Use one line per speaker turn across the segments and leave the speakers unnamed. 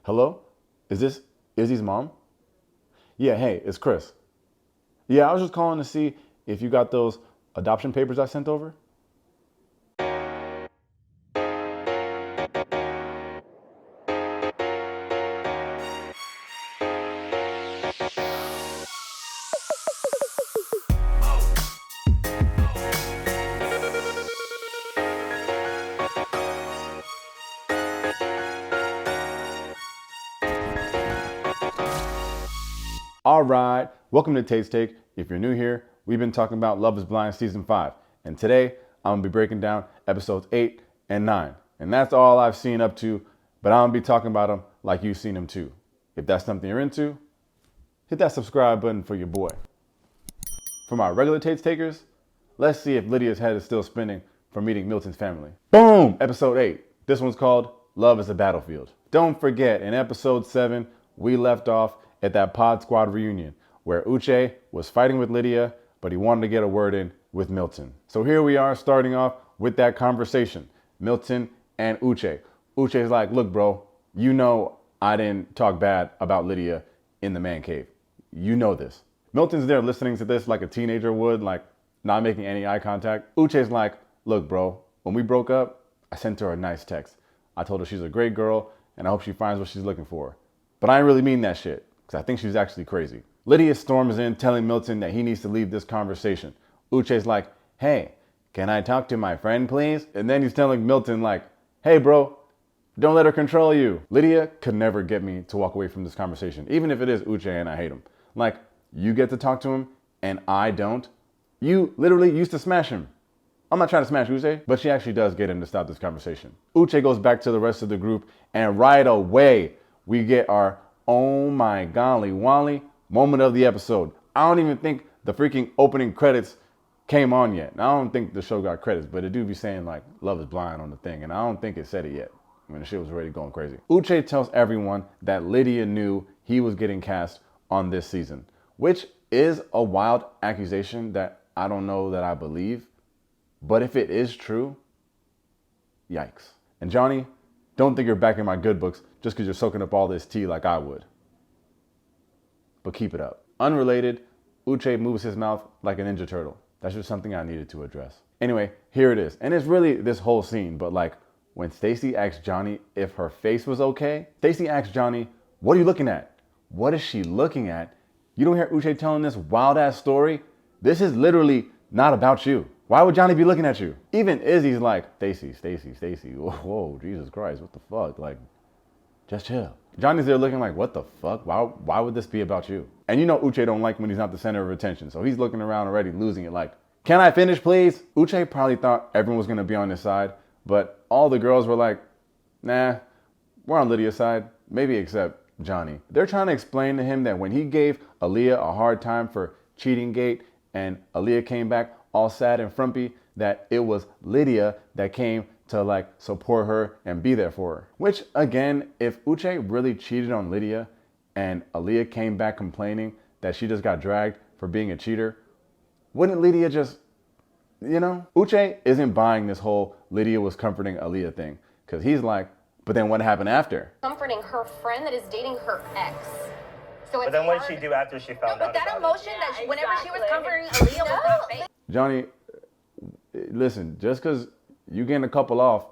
Hello? Is this Izzy's mom? Yeah, hey, it's Chris. Yeah, I was just calling to see if you got those adoption papers I sent over. All right, welcome to Taste Take. If you're new here, we've been talking about Love is Blind Season 5. And today, I'm going to be breaking down episodes 8 and 9. And that's all I've seen up to, but I'm going to be talking about them like you've seen them too. If that's something you're into, hit that subscribe button for your boy. For my regular Taste Takers, let's see if Lydia's head is still spinning from meeting Milton's family. Boom! Episode 8. This one's called Love is a Battlefield. Don't forget, in episode 7, we left off at that Pod Squad reunion where Uche was fighting with Lydia, but he wanted to get a word in with Milton. So here we are starting off with that conversation. Milton and Uche. Uche's like, look, bro, you know I didn't talk bad about Lydia in the man cave. You know this. Milton's there listening to this like a teenager would, like not making any eye contact. Uche's like, look, bro, when we broke up, I sent her a nice text. I told her she's a great girl and I hope she finds what she's looking for. But I didn't really mean that shit, because I think she's actually crazy. Lydia storms in telling Milton that he needs to leave this conversation. Uche's like, hey, can I talk to my friend, please? And then he's telling Milton like, hey, bro, don't let her control you. Lydia could never get me to walk away from this conversation, even if it is Uche and I hate him. Like, you get to talk to him and I don't. You literally used to smash him. I'm not trying to smash Uche, but she actually does get him to stop this conversation. Uche goes back to the rest of the group and right away we get our oh my golly Wally moment of the episode. I don't even think the freaking opening credits came on yet. I don't think the show got credits, but it do be saying like Love is Blind on the thing, and I don't think it said it yet. I mean, the shit was already going crazy. Uche tells everyone that Lydia knew he was getting cast on this season, which is a wild accusation that I don't know that I believe, but if it is true, yikes. And Johnie, don't think you're back in my good books just because you're soaking up all this tea like I would. But keep it up. Unrelated, Uche moves his mouth like a Ninja Turtle. That's just something I needed to address. Anyway, here it is. And it's really this whole scene, but like when Stacy asked Johnie if her face was okay, Stacy asked Johnie, what are you looking at? What is she looking at? You don't hear Uche telling this wild ass story? This is literally not about you. Why would Johnie be looking at you? Even Izzy's like, Stacy, whoa, Jesus Christ, what the fuck? Like, just chill. Johnny's there looking like, what the fuck? Why would this be about you? And you know Uche don't like when he's not the center of attention, so he's looking around already losing it like, can I finish, please? Uche probably thought everyone was gonna be on his side, but all the girls were like, nah, we're on Lydia's side, maybe except Johnie. They're trying to explain to him that when he gave Aaliyah a hard time for cheating gate and Aaliyah came back all sad and frumpy, that it was Lydia that came to like support her and be there for her. Which again, if Uche really cheated on Lydia and Aaliyah came back complaining that she just got dragged for being a cheater, wouldn't Lydia just, you know? Uche isn't buying this whole Lydia was comforting Aaliyah thing, because he's like, but then what happened after?
Comforting her friend that is dating her ex. So
But then what did she do after she found out?
But that
about
emotion
it?
that whenever she was comforting Aaliyah was not fake.
Johnie, listen, just because you getting a couple off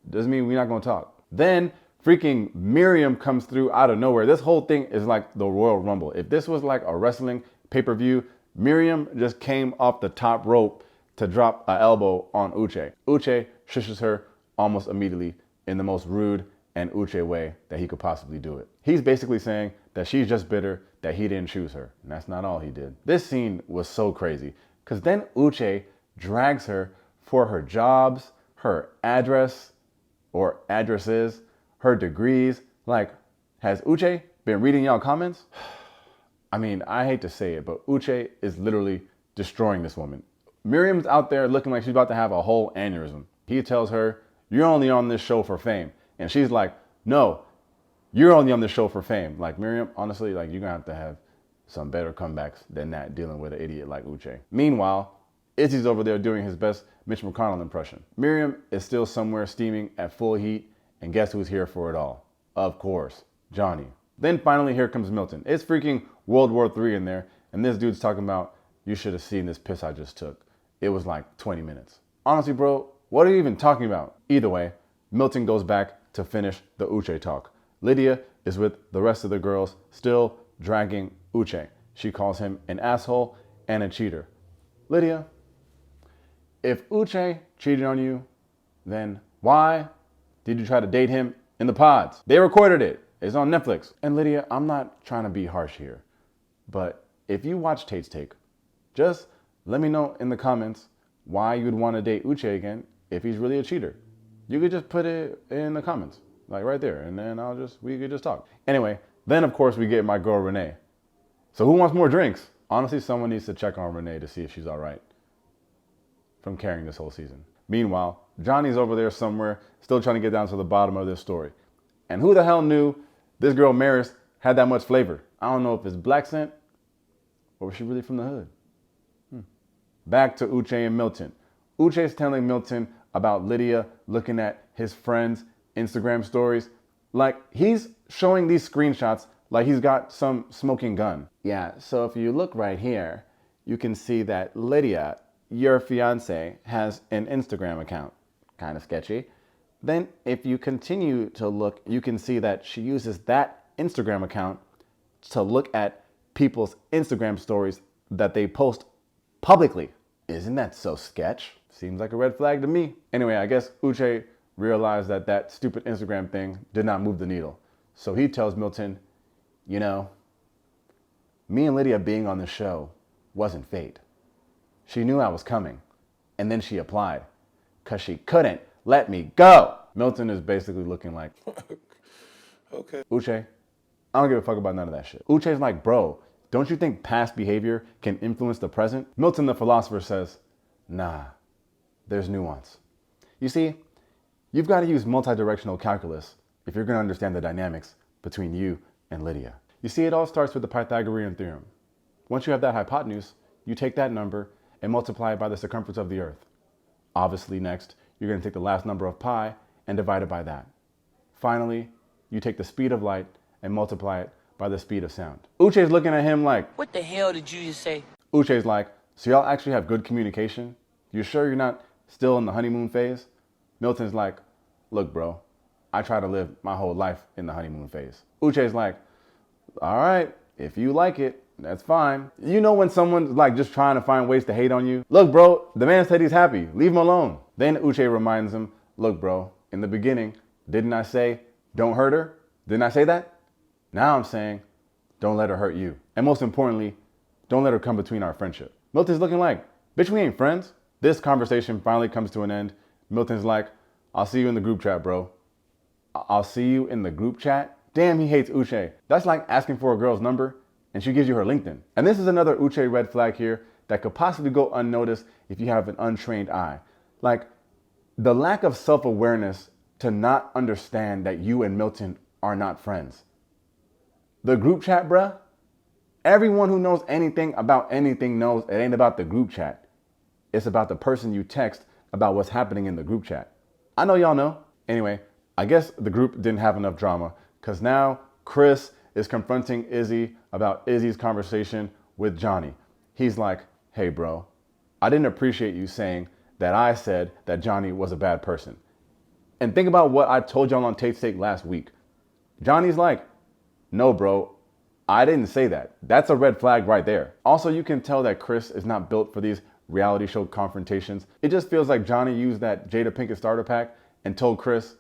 doesn't mean we're not gonna talk. Then freaking Miriam comes through out of nowhere. This whole thing is like the Royal Rumble. If this was like a wrestling pay-per-view, Miriam just came off the top rope to drop an elbow on Uche. Uche shushes her almost immediately in the most rude and Uche way that he could possibly do it. He's basically saying that she's just bitter that he didn't choose her. And that's not all he did. This scene was so crazy because then Uche drags her for her jobs, her address or addresses, her degrees. Like, has Uche been reading y'all comments? I mean, I hate to say it, but Uche is literally destroying this woman. Miriam's out there looking like she's about to have a whole aneurysm. He tells her, you're only on this show for fame. And she's like, no, you're only on this show for fame. Like, Miriam, honestly, like, you're gonna have to have some better comebacks than that dealing with an idiot like Uche. Meanwhile, Izzy's over there doing his best Mitch McConnell impression. Miriam is still somewhere steaming at full heat, and guess who's here for it all? Of course, Johnie. Then finally here comes Milton. It's freaking World War III in there, and this dude's talking about, you should have seen this piss I just took. It was like 20 minutes. Honestly, bro, what are you even talking about? Either way, Milton goes back to finish the Uche talk. Lydia is with the rest of the girls, still dragging Uche. She calls him an asshole and a cheater. Lydia, if Uche cheated on you, then why did you try to date him in the pods? They recorded it. It's on Netflix. And Lydia, I'm not trying to be harsh here, but if you watch Tate's Take, just let me know in the comments why you'd want to date Uche again if he's really a cheater. You could just put it in the comments, like right there, and then we could just talk. Anyway, then of course we get my girl Renee. So who wants more drinks? Honestly, someone needs to check on Renee to see if she's all right from carrying this whole season. Meanwhile, Johnny's over there somewhere, still trying to get down to the bottom of this story. And who the hell knew this girl Maris had that much flavor? I don't know if it's black scent or was she really from the hood? Back to Uche and Milton. Uche's telling Milton about Lydia looking at his friends' Instagram stories. Like, he's showing these screenshots like he's got some smoking gun. Yeah, so if you look right here, you can see that Lydia, your fiance, has an Instagram account. Kind of sketchy. Then if you continue to look, you can see that she uses that Instagram account to look at people's Instagram stories that they post publicly. Isn't that so sketch? Seems like a red flag to me. Anyway, I guess Uche realized that that stupid Instagram thing did not move the needle. So he tells Milton, you know, me and Lydia being on the show wasn't fate. She knew I was coming, and then she applied, because she couldn't let me go. Milton is basically looking like, okay, Uche, I don't give a fuck about none of that shit. Uche's like, bro, don't you think past behavior can influence the present? Milton the philosopher says, nah, there's nuance. You see, you've got to use multi-directional calculus if you're going to understand the dynamics between you and Lydia. You see, it all starts with the Pythagorean theorem. Once you have that hypotenuse, you take that number and multiply it by the circumference of the earth. Obviously, next, you're going to take the last number of pi and divide it by that. Finally, you take the speed of light and multiply it by the speed of sound. Uche's looking at him like,
what the hell did you just say?
Uche's like, so y'all actually have good communication? You sure you're not still in the honeymoon phase? Milton's like, look, bro, I try to live my whole life in the honeymoon phase. Uche's like, all right, if you like it, that's fine. You know when someone's like just trying to find ways to hate on you? Look, bro, the man said he's happy. Leave him alone. Then Uche reminds him, look, bro, in the beginning, didn't I say, don't hurt her? Didn't I say that? Now I'm saying, don't let her hurt you. And most importantly, don't let her come between our friendship. Milton's looking like, bitch, we ain't friends. This conversation finally comes to an end. Milton's like, I'll see you in the group chat, bro. I'll see you in the group chat? Damn, he hates Uche. That's like asking for a girl's number and she gives you her LinkedIn. And this is another Uche red flag here that could possibly go unnoticed if you have an untrained eye. Like, the lack of self-awareness to not understand that you and Milton are not friends. The group chat, bruh. Everyone who knows anything about anything knows it ain't about the group chat. It's about the person you text about what's happening in the group chat. I know y'all know. Anyway, I guess the group didn't have enough drama because now Chris is confronting Izzy about Izzy's conversation with Johnie. He's like, hey bro, I didn't appreciate you saying that I said that Johnie was a bad person. And think about what I told y'all on Tate's Take last week. Johnny's like, no bro, I didn't say that. That's a red flag right there. Also, you can tell that Chris is not built for these reality show confrontations. It just feels like Johnie used that Jada Pinkett starter pack and told Chris,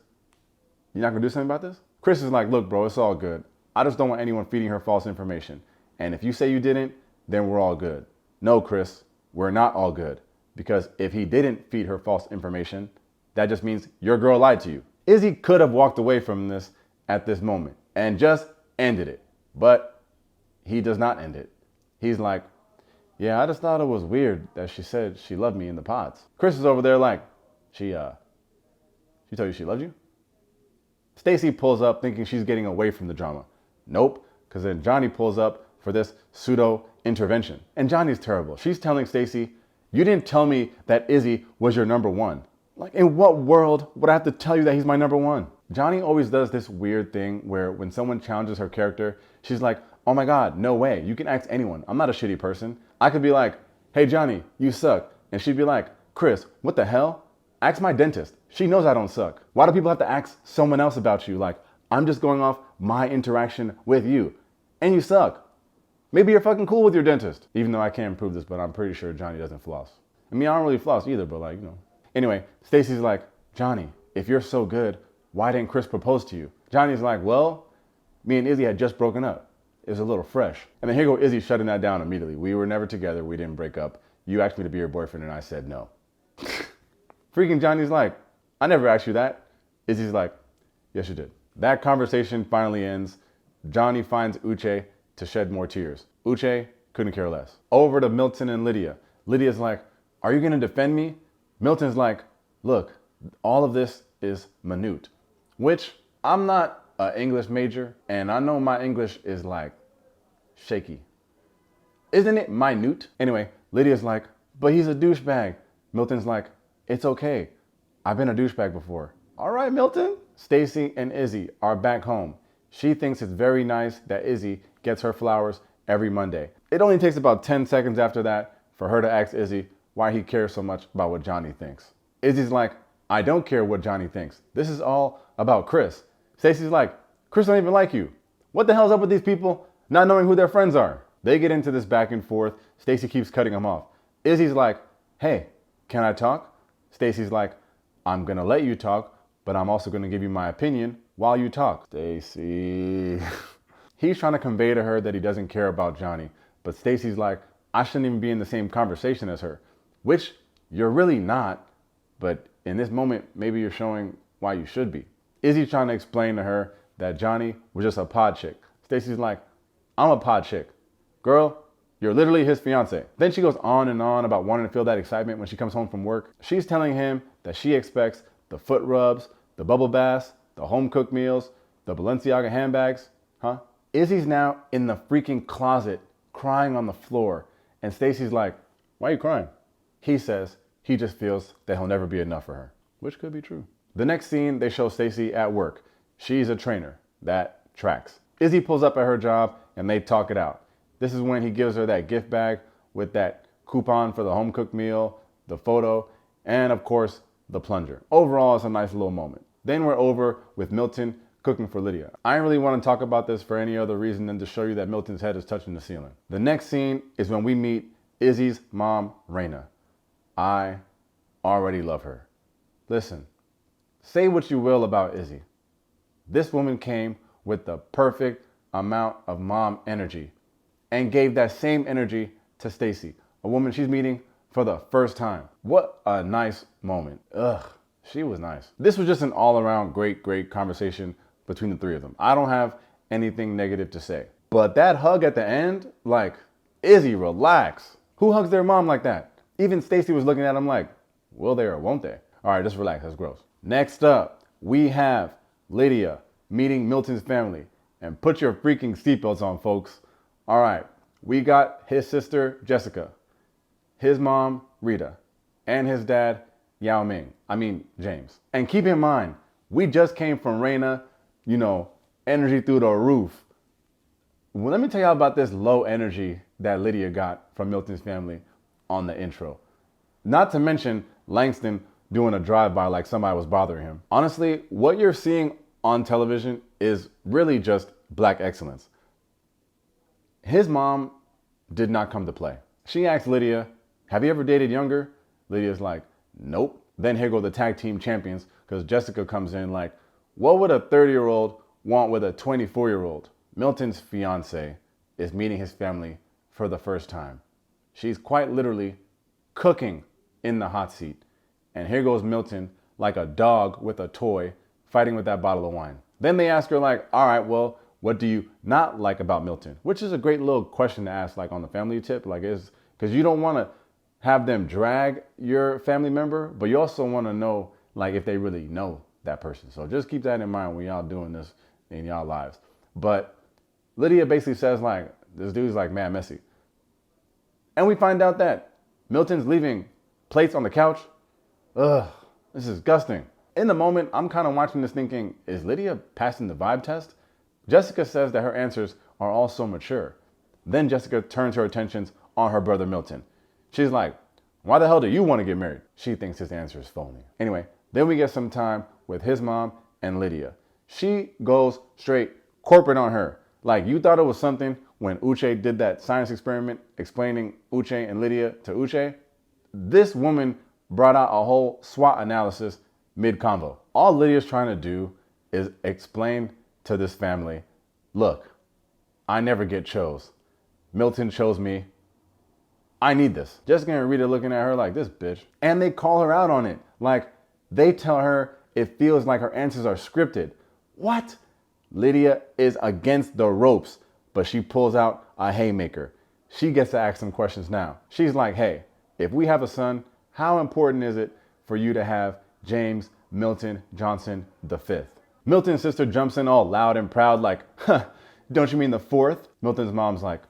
you're not gonna do something about this? Chris is like, look bro, it's all good. I just don't want anyone feeding her false information. And if you say you didn't, then we're all good. No, Chris, we're not all good. Because if he didn't feed her false information, that just means your girl lied to you. Izzy could have walked away from this at this moment and just ended it. But he does not end it. He's like, yeah, I just thought it was weird that she said she loved me in the pods. Chris is over there like, she told you she loved you? Stacy pulls up thinking she's getting away from the drama. Nope, because then Johnie pulls up for this pseudo intervention. And Johnny's terrible. She's telling Stacy, you didn't tell me that Izzy was your number one. Like, in what world would I have to tell you that he's my number one? Johnie always does this weird thing where when someone challenges her character, she's like, oh my God, no way. You can ask anyone. I'm not a shitty person. I could be like, hey, Johnie, you suck. And she'd be like, Chris, what the hell? Ask my dentist. She knows I don't suck. Why do people have to ask someone else about you? Like, I'm just going off my interaction with you. And you suck. Maybe you're fucking cool with your dentist. Even though I can't prove this, but I'm pretty sure Johnie doesn't floss. I mean, I don't really floss either, but like, you know. Anyway, Stacy's like, Johnie, if you're so good, why didn't Chris propose to you? Johnny's like, well, me and Izzy had just broken up. It was a little fresh. And then here go Izzy shutting that down immediately. We were never together. We didn't break up. You asked me to be your boyfriend and I said no. Freaking Johnny's like, I never asked you that. Izzy's like, yes, you did. That conversation finally ends. Johnie finds Uche to shed more tears. Uche couldn't care less. Over to Milton and Lydia. Lydia's like, are you going to defend me? Milton's like, look, all of this is minute. Which, I'm not an English major, and I know my English is like shaky. Isn't it minute? Anyway, Lydia's like, but he's a douchebag. Milton's like, it's okay. I've been a douchebag before. All right, Milton. Stacy and Izzy are back home. She thinks it's very nice that Izzy gets her flowers every Monday. It only takes about 10 seconds after that for her to ask Izzy why he cares so much about what Johnie thinks. Izzy's like, I don't care what Johnie thinks. This is all about Chris. Stacy's like, Chris don't even like you. What the hell's up with these people not knowing who their friends are? They get into this back and forth. Stacy keeps cutting him off. Izzy's like, hey, can I talk? Stacy's like, I'm gonna let you talk, but I'm also gonna give you my opinion while you talk. Stacy. He's trying to convey to her that he doesn't care about Johnie, but Stacy's like, I shouldn't even be in the same conversation as her, which you're really not, but in this moment, maybe you're showing why you should be. Izzy's trying to explain to her that Johnie was just a pod chick. Stacy's like, I'm a pod chick. Girl, you're literally his fiance. Then she goes on and on about wanting to feel that excitement when she comes home from work. She's telling him that she expects the foot rubs, the bubble baths, the home cooked meals, the Balenciaga handbags. Huh? Izzy's now in the freaking closet crying on the floor. And Stacy's like, why are you crying? He says he just feels that he'll never be enough for her, which could be true. The next scene, they show Stacy at work. She's a trainer. That tracks. Izzy pulls up at her job and they talk it out. This is when he gives her that gift bag with that coupon for the home cooked meal, the photo, and of course, the plunger. Overall, it's a nice little moment. Then we're over with Milton cooking for Lydia. I didn't really want to talk about this for any other reason than to show you that Milton's head is touching the ceiling. The next scene is when we meet Izzy's mom, Raina. I already love her. Listen, say what you will about Izzy. This woman came with the perfect amount of mom energy and gave that same energy to Stacy, a woman she's meeting for the first time. What a nice moment. Ugh, she was nice. This was just an all-around great conversation between the three of them. I don't have anything negative to say. But that hug at the end, like, Izzy, relax. Who hugs their mom like that? Even Stacy was looking at him like, will they or won't they? All right, just relax, that's gross. Next up, we have Lydia meeting Milton's family. And put your freaking seatbelts on, folks. All right, we got his sister, Jessica, his mom, Rita, and his dad, James. And keep in mind, we just came from Raina, energy through the roof. Well, let me tell y'all about this low energy that Lydia got from Milton's family on the intro. Not to mention Langston doing a drive-by like somebody was bothering him. Honestly, what you're seeing on television is really just black excellence. His mom did not come to play. She asked Lydia, have you ever dated younger? Lydia's like, nope. Then here go the tag team champions, because Jessica comes in like, what would a 30-year-old want with a 24-year-old? Milton's fiance is meeting his family for the first time. She's quite literally cooking in the hot seat. And here goes Milton like a dog with a toy fighting with that bottle of wine. Then they ask her like, all right, well, what do you not like about Milton? Which is a great little question to ask like on the family tip, like is because you don't want to have them drag your family member, but you also want to know like if they really know that person. So just keep that in mind when y'all doing this in y'all lives. But Lydia basically says like, this dude's like mad messy. And we find out that Milton's leaving plates on the couch. Ugh, this is disgusting. In the moment, I'm kind of watching this thinking, is Lydia passing the vibe test? Jessica says that her answers are all so mature. Then Jessica turns her attentions on her brother Milton. She's like, why the hell do you want to get married? She thinks his answer is phony. Anyway, then we get some time with his mom and Lydia. She goes straight corporate on her. Like, you thought it was something when Uche did that science experiment explaining Uche and Lydia to Uche. This woman brought out a whole SWOT analysis mid-convo. All Lydia's trying to do is explain to this family, look, I never get chose. Milton chose me. I need this. Jessica and Rita looking at her like, this bitch. And they call her out on it. Like, they tell her it feels like her answers are scripted. What? Lydia is against the ropes, but she pulls out a haymaker. She gets to ask some questions now. She's like, hey, if we have a son, how important is it for you to have James Milton Johnson V? Milton's sister jumps in all loud and proud like, huh, don't you mean the fourth? Milton's mom's like,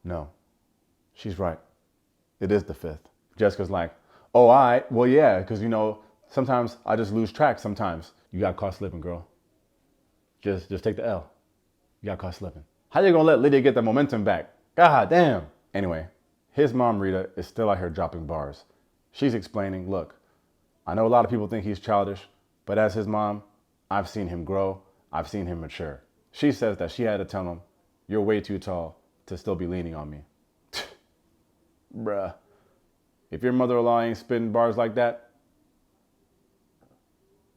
no, she's right. It is the fifth. Jessica's like, oh, well, yeah, because, sometimes I just lose track sometimes. You got caught slipping, girl. Just take the L. You got caught slipping. How you gonna let Lydia get the momentum back? God damn. Anyway, his mom, Rita, is still out here dropping bars. She's explaining, look, I know a lot of people think he's childish, but as his mom, I've seen him grow. I've seen him mature. She says that she had to tell him, you're way too tall to still be leaning on me. Bruh. If your mother-in-law ain't spitting bars like that,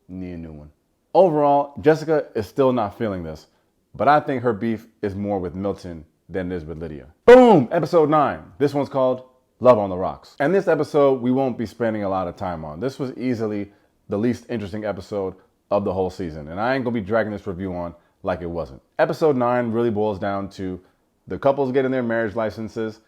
need a new one. Overall, Jessica is still not feeling this, but I think her beef is more with Milton than it is with Lydia. Boom! Episode 9. This one's called Love on the Rocks. And this episode, we won't be spending a lot of time on. This was easily the least interesting episode of the whole season, and I ain't gonna be dragging this review on like it wasn't. Episode 9 really boils down to the couples getting their marriage licenses,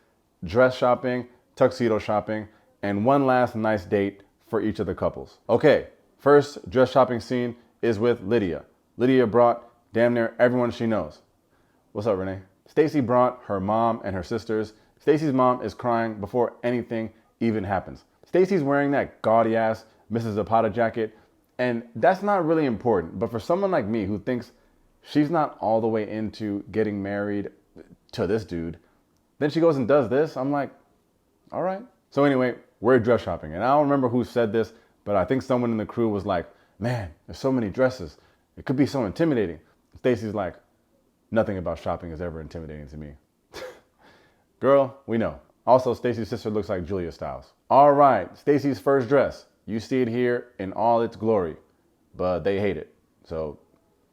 dress shopping, tuxedo shopping, and one last nice date for each of the couples. Okay, first dress shopping scene is with Lydia. Lydia brought damn near everyone she knows. What's up, Renee? Stacy brought her mom and her sisters. Stacy's mom is crying before anything even happens. Stacy's wearing that gaudy ass Mrs. Zapata jacket, and that's not really important. But for someone like me who thinks she's not all the way into getting married to this dude, then she goes and does this. I'm like, all right. So anyway, we're dress shopping, and I don't remember who said this, but I think someone in the crew was like, man, there's so many dresses. It could be so intimidating. Stacy's like, nothing about shopping is ever intimidating to me. Girl, we know. Also, Stacy's sister looks like Julia Stiles. All right, Stacy's first dress. You see it here in all its glory, but they hate it. So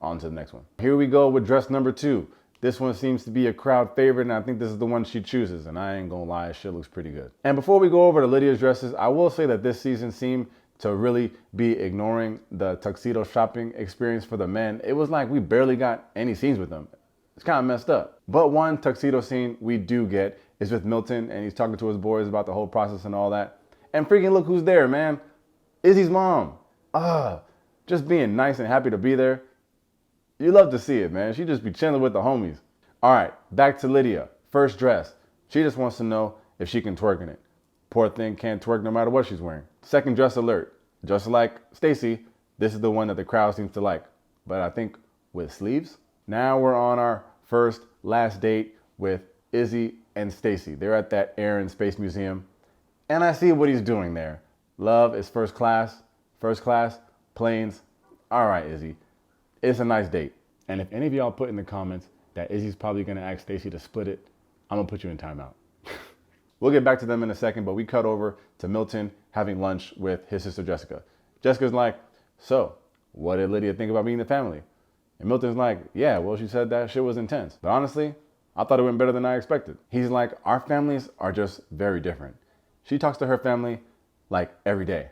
on to the next one. Here we go with dress number 2. This one seems to be a crowd favorite, and I think this is the one she chooses, and I ain't gonna lie, shit looks pretty good. And before we go over to Lydia's dresses, I will say that this season seemed to really be ignoring the tuxedo shopping experience for the men. It was like we barely got any scenes with them. It's kind of messed up. But one tuxedo scene we do get is with Milton, and he's talking to his boys about the whole process and all that. And freaking look who's there, man. Izzy's mom. Just being nice and happy to be there. You love to see it, man. She just be chilling with the homies. All right, back to Lydia. First dress. She just wants to know if she can twerk in it. Poor thing can't twerk no matter what she's wearing. Second dress alert. Just like Stacy, this is the one that the crowd seems to like. But I think with sleeves. Now we're on our first last date with Izzy and Stacy. They're at that Air and Space Museum. And I see what he's doing there. Love is first class. First class, planes. All right, Izzy. It's a nice date. And if any of y'all put in the comments that Izzy's probably going to ask Stacy to split it, I'm going to put you in timeout. We'll get back to them in a second, but we cut over to Milton having lunch with his sister Jessica. Jessica's like, so, what did Lydia think about meeting the family? And Milton's like, yeah, well, she said that shit was intense. But honestly, I thought it went better than I expected. He's like, our families are just very different. She talks to her family like every day.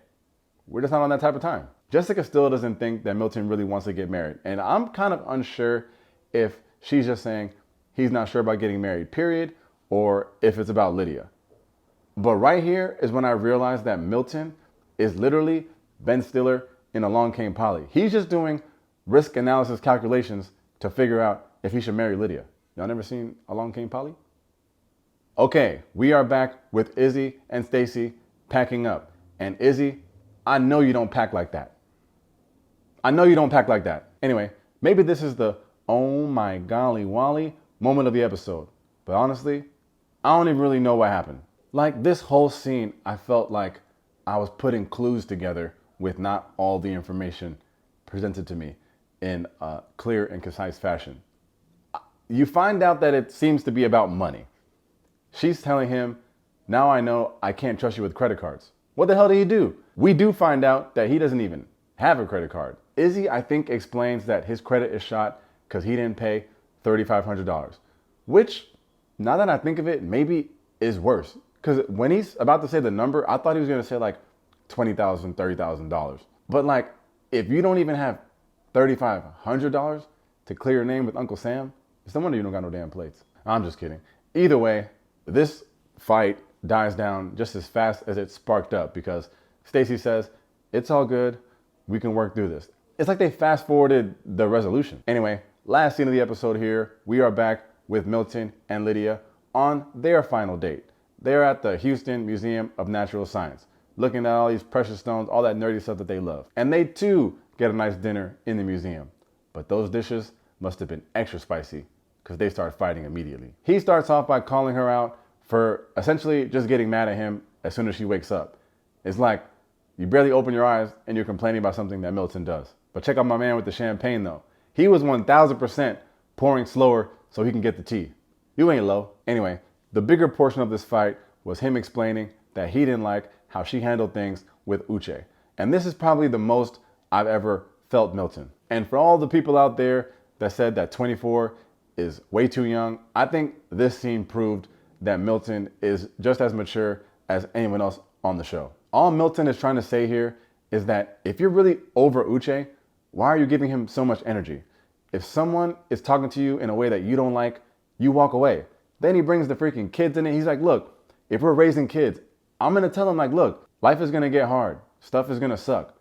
We're just not on that type of time. Jessica still doesn't think that Milton really wants to get married. And I'm kind of unsure if she's just saying he's not sure about getting married, period, or if it's about Lydia. But right here is when I realized that Milton is literally Ben Stiller in Along Came Polly. He's just doing risk analysis calculations to figure out if he should marry Lydia. Y'all never seen Along Came Polly? Okay, we are back with Izzy and Stacy packing up. And Izzy, I know you don't pack like that. I know you don't pack like that. Anyway, maybe this is the oh my golly Wally moment of the episode. But honestly, I don't even really know what happened. Like this whole scene, I felt like I was putting clues together with not all the information presented to me in a clear and concise fashion. You find out that it seems to be about money. She's telling him, now I know I can't trust you with credit cards. What the hell do you do? We do find out that he doesn't even have a credit card. Izzy, I think, explains that his credit is shot because he didn't pay $3,500, which, now that I think of it, maybe is worse. Because when he's about to say the number, I thought he was going to say like $20,000, $30,000. But like, if you don't even have $3,500 to clear your name with Uncle Sam, it's no wonder you don't got no damn plates. I'm just kidding. Either way, this fight dies down just as fast as it sparked up because Stacy says, it's all good. We can work through this. It's like they fast forwarded the resolution. Anyway, last scene of the episode here, we are back with Milton and Lydia on their final date. They're at the Houston Museum of Natural Science, looking at all these precious stones, all that nerdy stuff that they love. And they too get a nice dinner in the museum. But those dishes must have been extra spicy because they start fighting immediately. He starts off by calling her out for essentially just getting mad at him as soon as she wakes up. It's like, you barely open your eyes and you're complaining about something that Milton does. But check out my man with the champagne though. He was 1000% pouring slower so he can get the tea. You ain't low. Anyway, the bigger portion of this fight was him explaining that he didn't like how she handled things with Uche. And this is probably the most I've ever felt Milton. And for all the people out there that said that 24 is way too young, I think this scene proved that Milton is just as mature as anyone else on the show. All Milton is trying to say here is that if you're really over Uche, why are you giving him so much energy? If someone is talking to you in a way that you don't like, you walk away. Then he brings the freaking kids in it. He's like, look, if we're raising kids, I'm going to tell them like, look, life is going to get hard. Stuff is going to suck.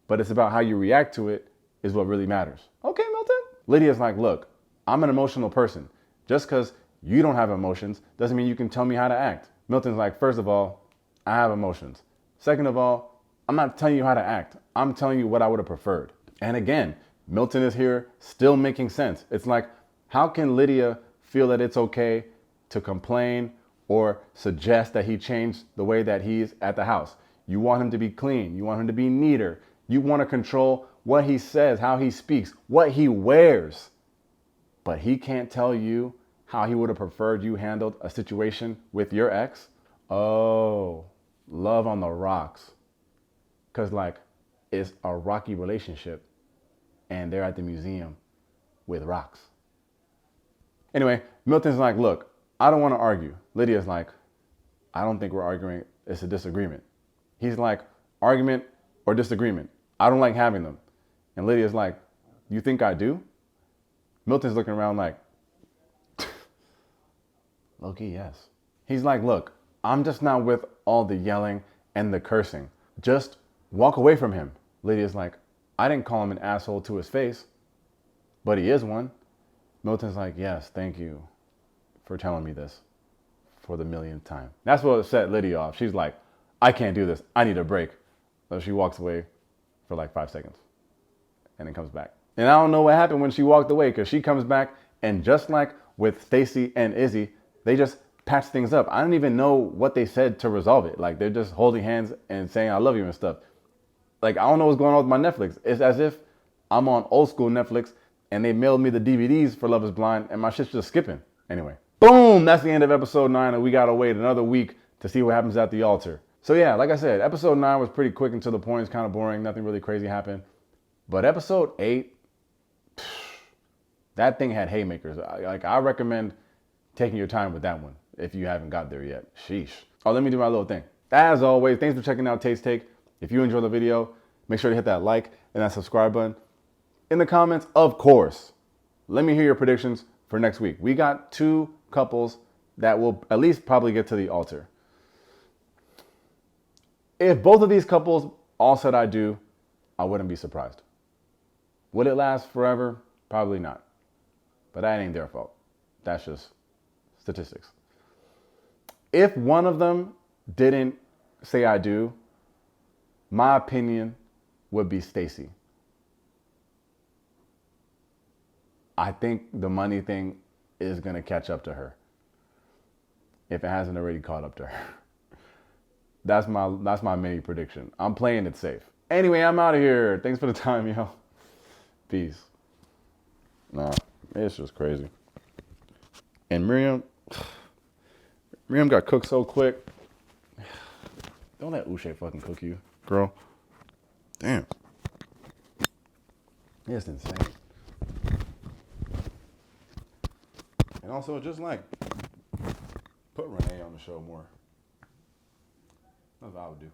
But it's about how you react to it is what really matters. Okay, Milton? Lydia's like, look, I'm an emotional person. Just because you don't have emotions doesn't mean you can tell me how to act. Milton's like, first of all, I have emotions. Second of all, I'm not telling you how to act. I'm telling you what I would have preferred. And again, Milton is here still making sense. It's like, how can Lydia feel that it's okay to complain or suggest that he change the way that he's at the house? You want him to be clean. You want him to be neater. You want to control what he says, how he speaks, what he wears. But he can't tell you how he would have preferred you handled a situation with your ex? Oh, love on the rocks. Because like, it's a rocky relationship and they're at the museum with rocks. Anyway, Milton's like, look, I don't want to argue. Lydia's like, I don't think we're arguing. It's a disagreement. He's like, argument or disagreement. I don't like having them. And Lydia's like, you think I do? Milton's looking around like, low-key, yes. He's like, look, I'm just not with all the yelling and the cursing. Just walk away from him. Lydia's like, I didn't call him an asshole to his face, but he is one. Milton's like, yes, thank you for telling me this for the millionth time. That's what set Lydia off. She's like, I can't do this. I need a break. So she walks away for like 5 seconds and then comes back. And I don't know what happened when she walked away because she comes back and just like with Stacy and Izzy, they just patch things up. I don't even know what they said to resolve it. Like they're just holding hands and saying, I love you and stuff. Like, I don't know what's going on with my Netflix. It's as if I'm on old school Netflix and they mailed me the DVDs for Love is Blind and my shit's just skipping. Anyway, boom, that's the end of episode 9 and we gotta wait another week to see what happens at the altar. So yeah, like I said, episode 9 was pretty quick and to the point. It's kind of boring. Nothing really crazy happened. But episode 8, that thing had haymakers. I recommend taking your time with that one if you haven't got there yet. Sheesh. Oh, let me do my little thing. As always, thanks for checking out Taste Take. If you enjoyed the video, make sure to hit that like and that subscribe button. In the comments, of course, let me hear your predictions for next week. We got 2 couples that will at least probably get to the altar. If both of these couples all said I do, I wouldn't be surprised. Would it last forever? Probably not. But that ain't their fault. That's just statistics. If one of them didn't say I do, my opinion would be Stacy. I think the money thing is going to catch up to her. If it hasn't already caught up to her. That's my mini prediction. I'm playing it safe. Anyway, I'm out of here. Thanks for the time, yo. Peace. Nah, it's just crazy. And Miriam got cooked so quick. Don't let Uche fucking cook you, girl. Damn. It's insane. And also, just like, put Renee on the show more. That's what I would do.